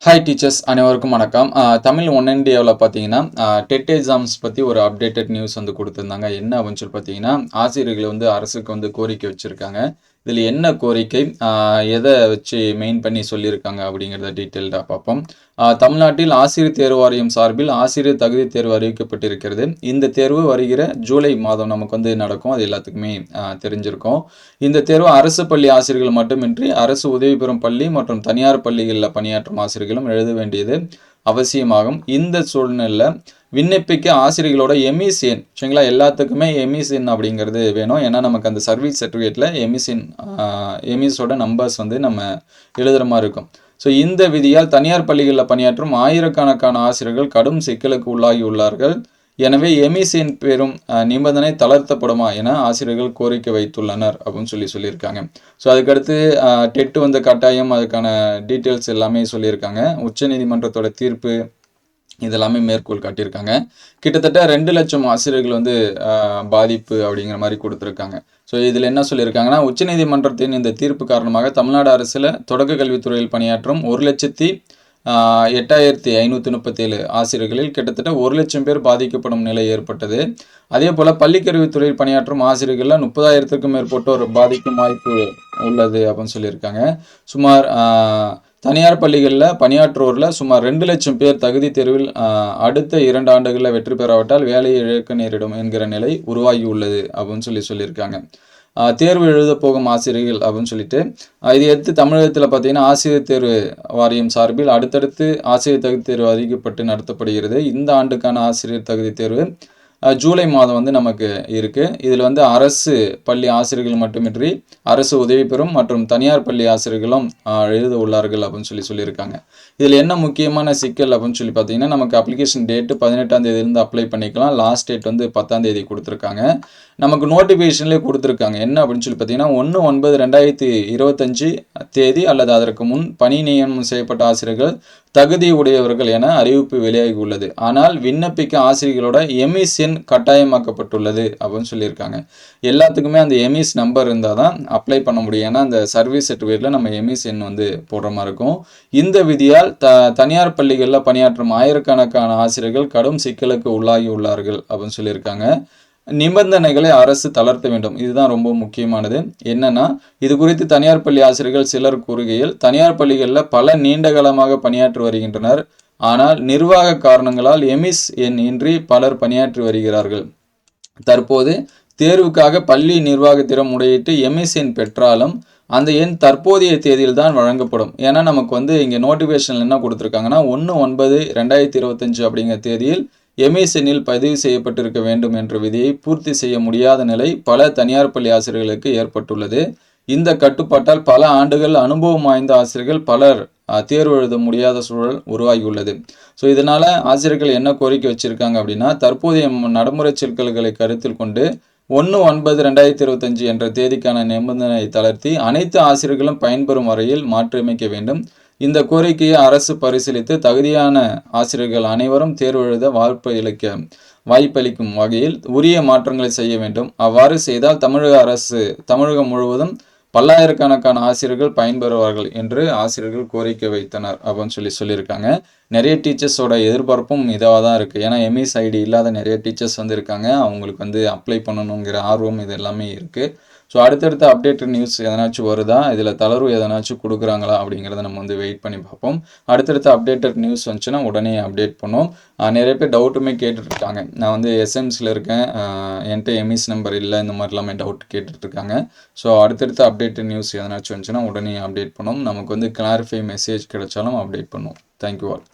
Hi teachers அனைவருக்கும் வணக்கம். Tamil one இண்டியாவில் பார்த்தீங்கன்னா டெட் எக்ஸாம்ஸ் பற்றி ஒரு அப்டேட்டட் நியூஸ் வந்து கொடுத்துருந்தாங்க. என்ன அப்படின்னு சொல்லி பார்த்தீங்கன்னா, ஆசிரியர்கள் வந்து அரசுக்கு வந்து கோரிக்கை வச்சுருக்காங்க. இதில் என்ன கோரிக்கை, எதை வச்சு மெயின் பண்ணி சொல்லியிருக்காங்க அப்படிங்கிறத டீட்டெயில்டாக பார்ப்போம். தமிழ்நாட்டில் ஆசிரியர் தேர்வு வாரியம் சார்பில் ஆசிரியர் தகுதி தேர்வு அறிவிக்கப்பட்டிருக்கிறது. இந்த தேர்வு வருகிற ஜூலை மாதம் நமக்கு வந்து நடக்கும். அது எல்லாத்துக்குமே தெரிஞ்சிருக்கும். இந்த தேர்வு அரசு பள்ளி ஆசிரியர்கள் மட்டுமின்றி அரசு உதவி பெறும் பள்ளி மற்றும் தனியார் பள்ளிகளில் பணியாற்றும் ஆசிரியர்களும் எழுத வேண்டியது அவசியமாகும். இந்த சூழ்நிலையில் விண்ணப்பிக்க ஆசிரியர்களோட எம்இஸ் எண், சரிங்களா, எல்லாத்துக்குமே எம்இஸ் எண் அப்படிங்கிறது வேணும். ஏன்னா நமக்கு அந்த சர்வீஸ் சர்டிஃபிகேட்டில் எம்இஸோட நம்பர்ஸ் வந்து நம்ம எழுதுகிற மாதிரி இருக்கும். ஸோ இந்த விதியால் தனியார் பள்ளிகளில் பணியாற்றும் ஆயிரக்கணக்கான ஆசிரியர்கள் கடும் சிக்கலுக்கு உள்ளாகி உள்ளார்கள். எனவே எம்இஸ் எண் பெறும் நிபந்தனை தளர்த்தப்படுமா என ஆசிரியர்கள் கோரிக்கை வைத்துள்ளனர் அப்படின்னு சொல்லியிருக்காங்க. ஸோ அதுக்கடுத்து டெட் வந்து கட்டாயம், அதுக்கான டீட்டெயில்ஸ் எல்லாமே சொல்லியிருக்காங்க. உச்சநீதிமன்றத்தோட தீர்ப்பு இதெல்லாமே மேற்கோள் காட்டியிருக்காங்க. கிட்டத்தட்ட 2 லட்சம் ஆசிரியர்கள் வந்து பாதிப்பு அப்படிங்கிற மாதிரி கொடுத்துருக்காங்க. ஸோ இதில் என்ன சொல்லியிருக்காங்கன்னா, உச்சநீதிமன்றத்தின் இந்த தீர்ப்பு காரணமாக தமிழ்நாடு அரசில் தொடக்க கல்வித்துறையில் பணியாற்றும் 1,08,537 ஆசிரியர்களில் கிட்டத்தட்ட 1 லட்சம் பேர் பாதிக்கப்படும் நிலை ஏற்பட்டது. அதே போல் பள்ளிக்கல்வித்துறையில் பணியாற்றும் ஆசிரியர்களில் 30,000க்கும் மேற்பட்டோர் பாதிக்கும் வாய்ப்பு உள்ளது அப்படின்னு சொல்லியிருக்காங்க. சுமார் தனியார் பள்ளிகளில் பணியாற்றுவோரில் சுமார் 2 லட்சம் பேர் தகுதி தேர்வில் அடுத்த 2 ஆண்டுகளில் வெற்றி பெறாவிட்டால் வேலையை இழக்க நேரிடும் என்கிற நிலை உருவாகி உள்ளது அப்படின்னு சொல்லியிருக்காங்க. தேர்வு எழுத போகும் ஆசிரியர்கள் அப்படின்னு சொல்லிட்டு இதை எடுத்து தமிழகத்தில் பார்த்தீங்கன்னா ஆசிரியர் தேர்வு வாரியம் சார்பில் அடுத்தடுத்து ஆசிரியர் தகுதி தேர்வு அறிவிக்கப்பட்டு நடத்தப்படுகிறது. இந்த ஆண்டுக்கான ஆசிரியர் தகுதி தேர்வு ஜூலை மாதம் வந்து நமக்கு இருக்குது. இதில் வந்து அரசு பள்ளி ஆசிரியர்கள் மட்டுமின்றி அரசு உதவி பெறும் மற்றும் தனியார் பள்ளி ஆசிரியர்களும் எழுத உள்ளார்கள் அப்படின்னு சொல்லியிருக்காங்க. இதில் என்ன முக்கியமான சிக்கல் அப்படின்னு சொல்லி பார்த்தீங்கன்னா, நமக்கு அப்ளிகேஷன் டேட்டு 18ஆம் தேதியிலேருந்து அப்ளை பண்ணிக்கலாம். லாஸ்ட் டேட் வந்து 10ஆம் தேதி கொடுத்துருக்காங்க. நமக்கு நோட்டிஃபிகேஷன்லேயே கொடுத்துருக்காங்க. என்ன அப்படின்னு சொல்லி பார்த்தீங்கன்னா, 1/9/2025 தேதி அல்லது அதற்கு முன் பணி நியமனம் செய்யப்பட்ட ஆசிரியர்கள் தகுதி உடையவர்கள் என அறிவிப்பு வெளியாகி உள்ளது. ஆனால் விண்ணப்பிக்க ஆசிரியர்களோட எம்இஸ் எண் கட்டாயமாக்கப்பட்டுள்ளது அப்படின்னு சொல்லியிருக்காங்க. எல்லாத்துக்குமே அந்த எம்இஸ் நம்பர் இருந்தால் தான் அப்ளை பண்ண முடியும். ஏன்னா அந்த சர்வீஸ் சர்டிஃபிகேட்டில் நம்ம எம்இஸ் எண் வந்து போடுற மாதிரி இருக்கும். இந்த விதியால் தனியார் பள்ளிகளில் பணியாற்றும் ஆயிரக்கணக்கான ஆசிரியர்கள் கடும் சிக்கலுக்கு உள்ளாகி உள்ளார்கள் அப்படின்னு சொல்லியிருக்காங்க. நிபந்தனைகளை அரசு தளர்த்த வேண்டும். இதுதான் ரொம்ப முக்கியமானது. என்னன்னா, இது குறித்து தனியார் பள்ளி ஆசிரியர்கள் சிலர் கூறுகையில், தனியார் பள்ளிகளில் பல நீண்ட காலமாக பணியாற்றி வருகின்றனர். ஆனால் நிர்வாக காரணங்களால் எம்இஸ் எண் இன்றி பலர் பணியாற்றி வருகிறார்கள். தற்போது தேர்வுக்காக பள்ளி நிர்வாகத்திடம் முறையிட்டு எம்இஸ் எண் பெற்றாலும் அந்த எண் தற்போதைய தேதியில் தான் வழங்கப்படும். ஏன்னா நமக்கு வந்து இங்கே நோட்டிஃபிகேஷன் என்ன கொடுத்துருக்காங்கன்னா, 1/9/2025 அப்படிங்கிற தேதியில் எம்இஸ் எண்ணில் பதிவு செய்யப்பட்டிருக்க வேண்டும் என்ற விதியை பூர்த்தி செய்ய முடியாத நிலை பல தனியார் பள்ளி ஆசிரியர்களுக்கு ஏற்பட்டுள்ளது. இந்த கட்டுப்பாட்டால் பல ஆண்டுகள் அனுபவம் வாய்ந்த ஆசிரியர்கள் பலர் தேர்வு எழுத முடியாத சூழல் உருவாகியுள்ளது. ஸோ இதனால் ஆசிரியர்கள் என்ன கோரிக்கை வச்சுருக்காங்க அப்படின்னா, தற்போதைய நடைமுறை சிக்கல்களை கருத்தில் கொண்டு 1/9/2025 என்ற தேதிக்கான நிபந்தனை தளர்த்தி அனைத்து ஆசிரியர்களும் பயன்பெறும் வரையில் மாற்றியமைக்க வேண்டும். இந்த கோரிக்கையை அரசு பரிசீலித்து தகுதியான ஆசிரியர்கள் அனைவரும் தேர்வு எழுத வாய்ப்பளிக்கும் வகையில் உரிய மாற்றங்களை செய்ய வேண்டும். அவ்வாறு செய்தால் தமிழகம் முழுவதும் பல்லாயிரக்கணக்கான ஆசிரியர்கள் பயன்பெறுவார்கள் என்று ஆசிரியர்கள் கோரிக்கை வைத்தனர் அப்படின்னு சொல்லியிருக்காங்க. நிறைய டீச்சர்ஸோட எதிர்பார்ப்பும் இதாக தான் இருக்குது. ஏன்னா எம்இஸ் ஐடி இல்லாத நிறைய டீச்சர்ஸ் வந்து இருக்காங்க. அவங்களுக்கு வந்து அப்ளை பண்ணணுங்கிற ஆர்வம் இது எல்லாமே இருக்குது. ஸோ அடுத்தடுத்த அப்டேட்டட் நியூஸ் எதனாச்சும் வருதா, இதில் தளர்வு எதனாச்சும் கொடுக்குறாங்களா அப்படிங்கிறத நம்ம வந்து வெயிட் பண்ணி பார்ப்போம். அடுத்தடுத்த அப்டேட்டட் நியூஸ் வந்துச்சுன்னா உடனே அப்டேட் பண்ணுவோம். நிறைய பேர் டவுட்டுமே கேட்டுட்ருக்காங்க. நான் வந்து எஸ்எம்ஸில் இருக்கேன், என்கிட்ட எம்இஸ் நம்பர் இல்லை, இந்த மாதிரி எல்லாமே டவுட் கேட்டுட்ருக்காங்க. ஸோ அடுத்தடுத்த அப்டேட்டட் நியூஸ் எதனாச்சும் வந்துச்சுன்னா உடனே அப்டேட் பண்ணுவோம். நமக்கு வந்து கிளாரிஃபை மெசேஜ் கிடைச்சாலும் அப்டேட் பண்ணுவோம். Thank you all.